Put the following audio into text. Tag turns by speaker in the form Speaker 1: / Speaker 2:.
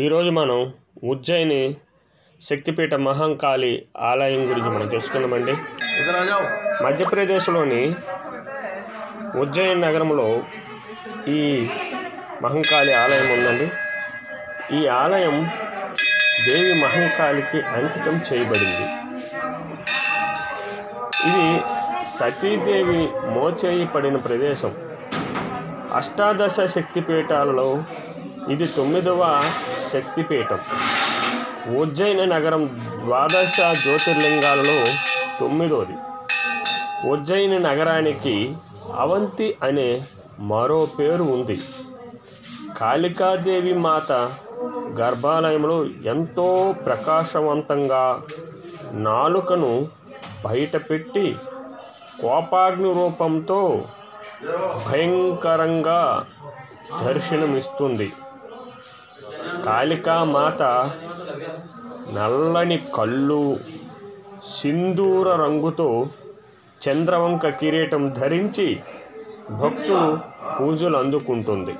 Speaker 1: ఈరోజు మనం ఉజ్జయిని శక్తిపీఠ మహంకాళి ఆలయం గురించి మనం తెలుసుకుందామండి. మధ్యప్రదేశ్లోని ఉజ్జయిని నగరంలో ఈ మహంకాళి ఆలయం ఉందండి. ఈ ఆలయం దేవి మహంకాళికి అంకితం చేయబడింది. ఇది సతీదేవి మోచేయి పడిన ప్రదేశం. అష్టాదశ శక్తిపీఠాలలో ఇది 9వ శక్తిపీఠం. ఉజ్జయిని నగరం 12 జ్యోతిర్లింగాలలో 9వది. ఉజ్జయిని నగరానికి అవంతి అనే మరో పేరు ఉంది. కాళికాదేవి మాత గర్భాలయంలో ఎంతో ప్రకాశవంతంగా నాలుకను బయటపెట్టి కోపాగ్ని రూపంతో భయంకరంగా దర్శనమిస్తుంది. కాళికామాత నల్లని కళ్ళు, సింధూర రంగుతో చంద్రవంక కిరీటం ధరించి భక్తులు పూజలు అందుకుంటుంది.